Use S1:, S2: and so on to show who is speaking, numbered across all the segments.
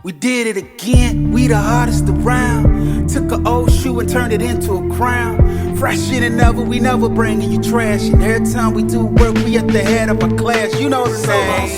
S1: We did it again, we the hottest around. Took an old shoe and turned it into a crown. Fresher than ever, we never bringing you trash. And every time we do work, we at the head of our class. You know the name.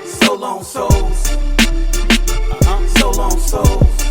S1: So long souls. So long souls.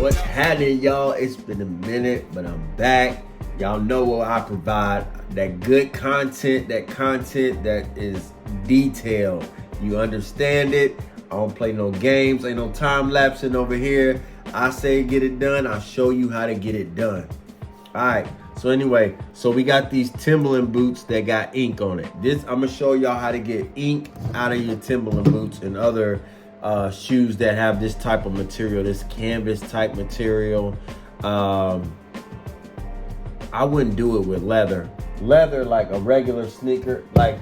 S2: What's happening, y'all? It's been a minute, but I'm back. Y'all know what I provide. That good content, that content that is detailed. You understand it. I don't play no games. Ain't no time lapsing over here. I say get it done. I'll show you how to get it done. All right. So anyway, we got these Timberland boots that got ink on it. I'm going to show y'all how to get ink out of your Timberland boots and other shoes that have this type of material, this canvas type material. I wouldn't do it with leather. Leather, like a regular sneaker, like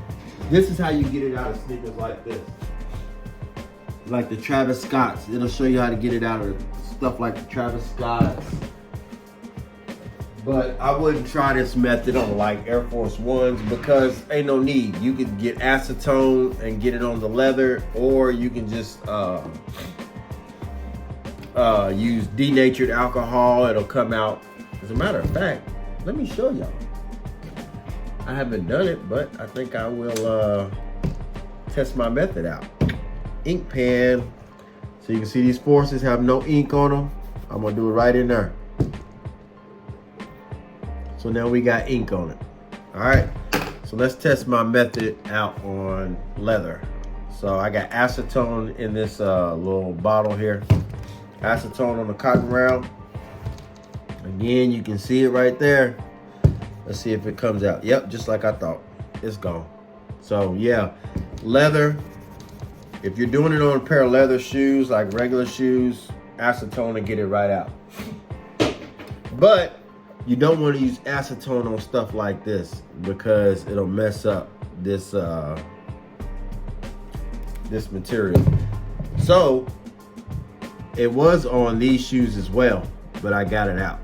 S2: this is how you get it out of sneakers like this. Like the Travis Scotts. It'll show you how to get it out of stuff like the Travis Scotts. But I wouldn't try this method on like Air Force Ones because ain't no need. You could get acetone and get it on the leather, or you can just use denatured alcohol. It'll come out. As a matter of fact, let me show y'all. I haven't done it, but I think I will test my method out. Ink pen. So you can see these forces have no ink on them. I'm gonna do it right in there. So now we got ink on it. All right, so let's test my method out on leather. So I got acetone in this little bottle here. Acetone on the cotton round. Again, you can see it right there. Let's see if it comes out. Yep, just like I thought. It's gone. So yeah, leather. If you're doing it on a pair of leather shoes, like regular shoes, acetone to get it right out. But you don't want to use acetone on stuff like this because it'll mess up this this material. So it was on these shoes as well, but I got it out.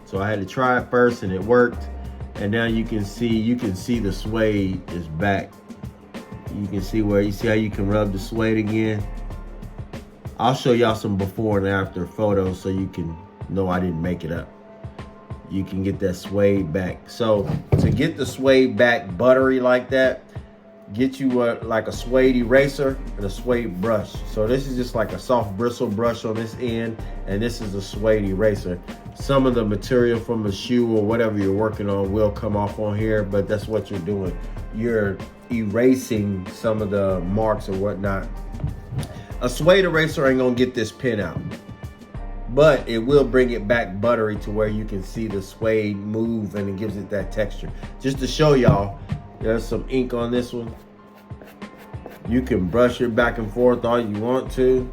S2: So I had to try it first and it worked. And now you can see the suede is back. You can see how you can rub the suede again. I'll show y'all some before and after photos so you can know I didn't make it up. You can get that suede back. So to get the suede back buttery like that, get you like a suede eraser and a suede brush. So this is just like a soft bristle brush on this end, and this is a suede eraser. Some of the material from the shoe or whatever you're working on will come off on here, but that's what you're doing. You're erasing some of the marks or whatnot. A suede eraser ain't gonna get this pin out, but it will bring it back buttery to where you can see the suede move and it gives it that texture. Just to show y'all, there's some ink on this one. You can brush it back and forth all you want to.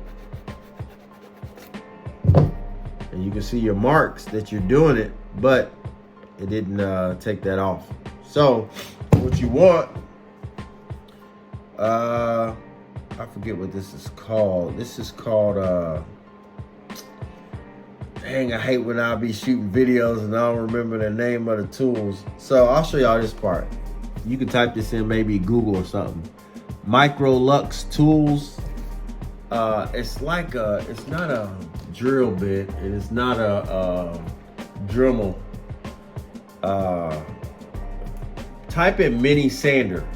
S2: And you can see your marks that you're doing it, but it didn't take that off. So what you want, I forget what this is called. This is called, dang, I hate when I'll be shooting videos and I don't remember the name of the tools. So I'll show y'all this part. You can type this in maybe Google or something. Microlux tools. It's like it's not a drill bit and it's not a Dremel. Type in mini sander.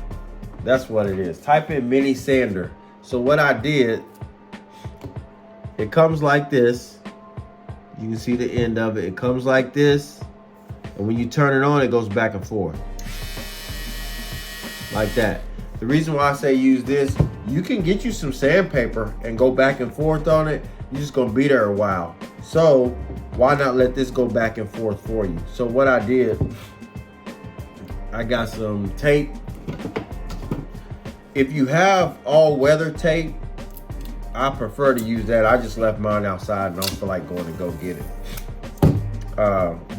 S2: That's what it is. Type in mini sander. So what I did, it comes like this. You can see the end of it. It comes like this. And when you turn it on, it goes back and forth. Like that. The reason why I say use this, you can get you some sandpaper and go back and forth on it. You're just gonna be there a while. So why not let this go back and forth for you? So what I did, I got some tape. If you have all weather tape, I prefer to use that. I just left mine outside and I don't feel like going to go get it.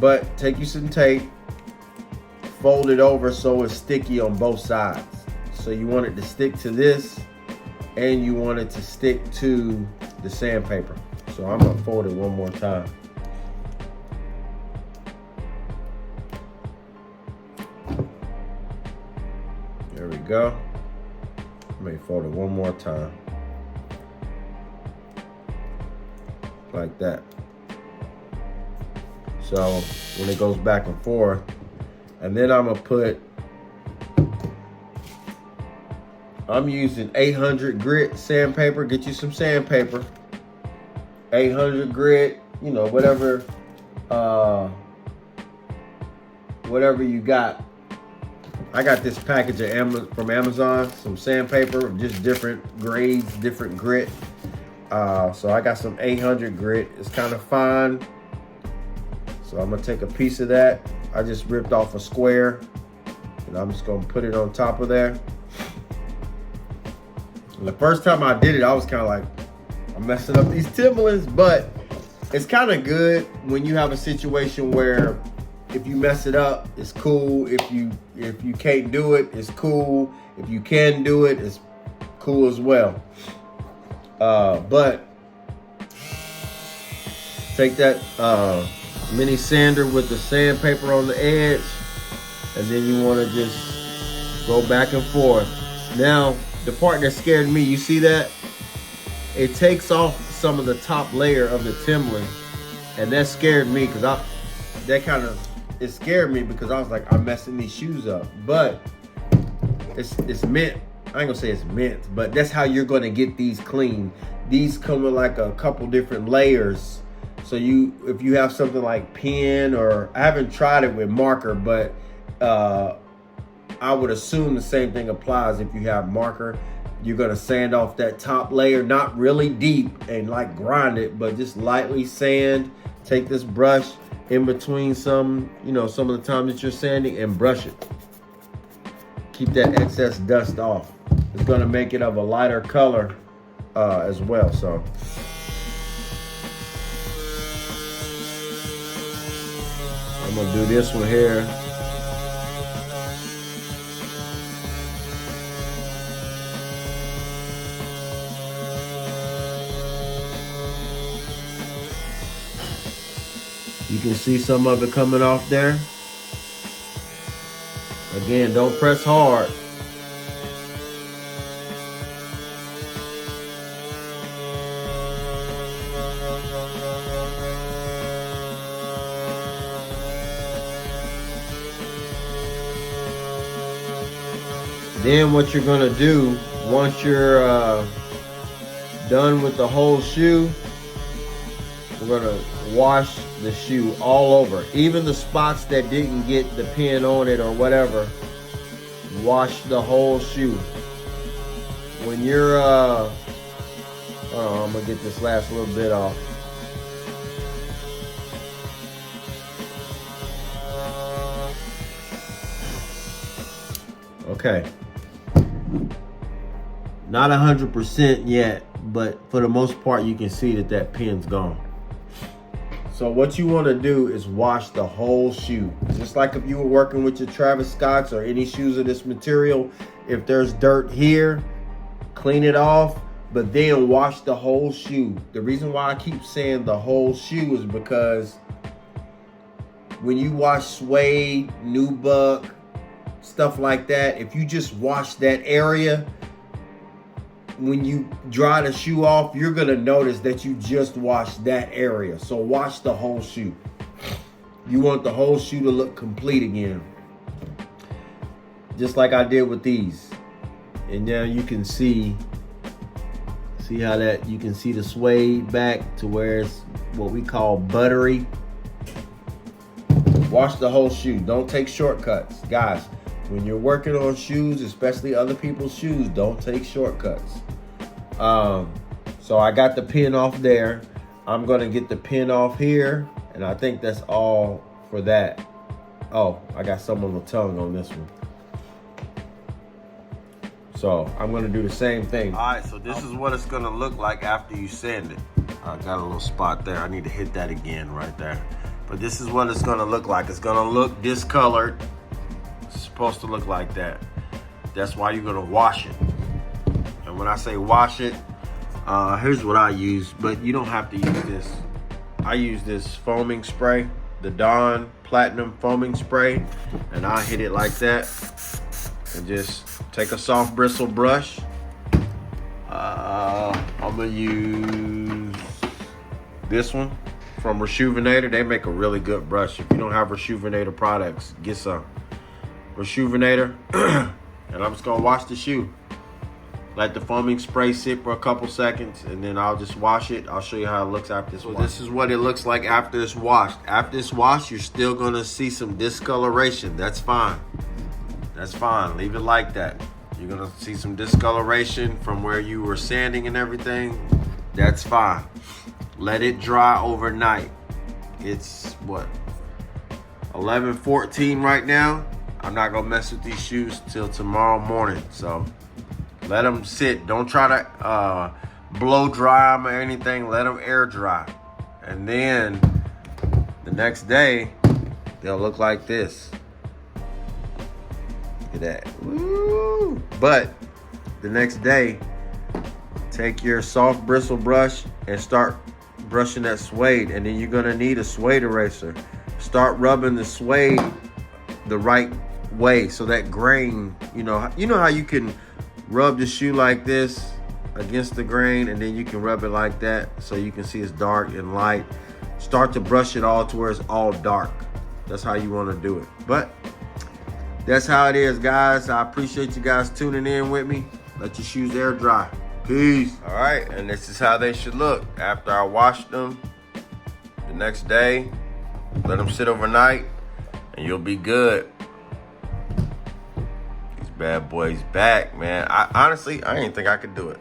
S2: But take you some tape, fold it over so it's sticky on both sides. So you want it to stick to this and you want it to stick to the sandpaper. So I'm gonna fold it one more time. There we go. Let me fold it one more time. like that. So when it goes back and forth, and then I'm using 800 grit sandpaper. Get you some sandpaper. 800 grit, you know, whatever you got. I got this package from Amazon, some sandpaper, just different grades, different grit. So I got some 800 grit. It's kind of fine. So I'm gonna take a piece of that. I just ripped off a square, and I'm just gonna put it on top of there. And the first time I did it, I was kind of like, I'm messing up these Timberlands, but it's kind of good when you have a situation where if you mess it up, it's cool. If you can't do it, it's cool. If you can do it, it's cool as well. But take that mini sander with the sandpaper on the edge, and then you want to just go back and forth. Now, the part that scared me, you see that? It takes off some of the top layer of the Timberland, and that scared me because it scared me because I was like, I'm messing these shoes up. But it's meant, I ain't gonna say it's meant, but that's how you're gonna get these clean. These come with like a couple different layers. So if you have something like pen, or I haven't tried it with marker, but I would assume the same thing applies if you have marker. You're gonna sand off that top layer, not really deep and like grind it, but just lightly sand. Take this brush in between some of the time that you're sanding and brush it. Keep that excess dust off. It's gonna make it of a lighter color as well. So I'm gonna do this one here. You can see some of it coming off there. Again, don't press hard. Then what you're gonna do, once you're done with the whole shoe, we're gonna wash the shoe all over. Even the spots that didn't get the pin on it or whatever, wash the whole shoe. When you're, I'm gonna get this last little bit off. Okay. Not 100% yet, but for the most part, you can see that pin's gone. So what you want to do is wash the whole shoe. Just like if you were working with your Travis Scotts or any shoes of this material, if there's dirt here, clean it off, but then wash the whole shoe. The reason why I keep saying the whole shoe is because when you wash suede, nubuck, stuff like that, if you just wash that area, when you dry the shoe off, you're gonna notice that you just washed that area. So wash the whole shoe. You want the whole shoe to look complete again. Just like I did with these. And now you can see how that, you can see the suede back to where it's what we call buttery. Wash the whole shoe. Don't take shortcuts. Guys, when you're working on shoes, especially other people's shoes, don't take shortcuts. So I got the pin off there. I'm gonna get the pin off here, and I think that's all for that. Oh, I got some on the tongue on this one. So I'm gonna do the same thing. All right, so this is what it's gonna look like after you sand it. I got a little spot there. I need to hit that again right there. But this is what it's gonna look like. It's gonna look discolored. It's supposed to look like that. That's why you're gonna wash it. And when I say wash it, here's what I use, but you don't have to use this. I use this foaming spray, the Dawn Platinum foaming spray, and I hit it like that. And just take a soft bristle brush. I'm gonna use this one from Rejuvenator. They make a really good brush. If you don't have Rejuvenator products, get some. Rejuvenator. And I'm just gonna wash the shoe. Let the foaming spray sit for a couple seconds, and then I'll just wash it. I'll show you how it looks after this wash. This is what it looks like after it's washed. After it's washed, you're still gonna see some discoloration. That's fine. That's fine. Leave it like that. You're gonna see some discoloration from where you were sanding and everything. That's fine. Let it dry overnight. It's what? 11:14 right now. I'm not gonna mess with these shoes till tomorrow morning. So let them sit. Don't try to blow dry them or anything. Let them air dry. And then the next day, they'll look like this. Look at that. Woo! But the next day, take your soft bristle brush and start brushing that suede. And then you're gonna need a suede eraser. Start rubbing the suede the right way so that grain, you know how you can rub the shoe like this against the grain, and then you can rub it like that so you can see it's dark and light. Start to brush it all to where it's all dark. That's how you want to do it. But that's how it is, guys. I appreciate you guys tuning in with me. Let your shoes air dry. Peace. All right, and this is how they should look after I washed them. The next day, let them sit overnight, and you'll be good. Bad boys back, man. I honestly didn't think I could do it.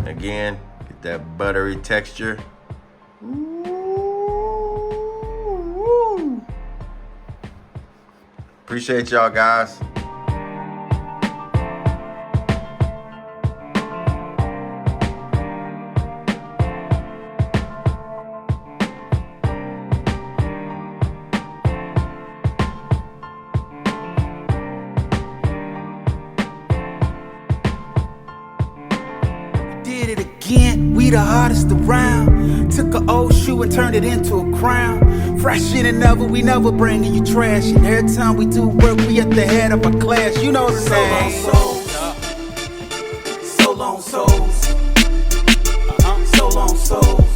S2: Again, get that buttery texture. Ooh. Appreciate y'all, guys.
S1: Did it again, we the hottest around. Took an old shoe and turned it into a crown. Fresher than ever, we never bringing you trash. And every time we do work, we at the head of a class. You know the name. So long souls. So long souls.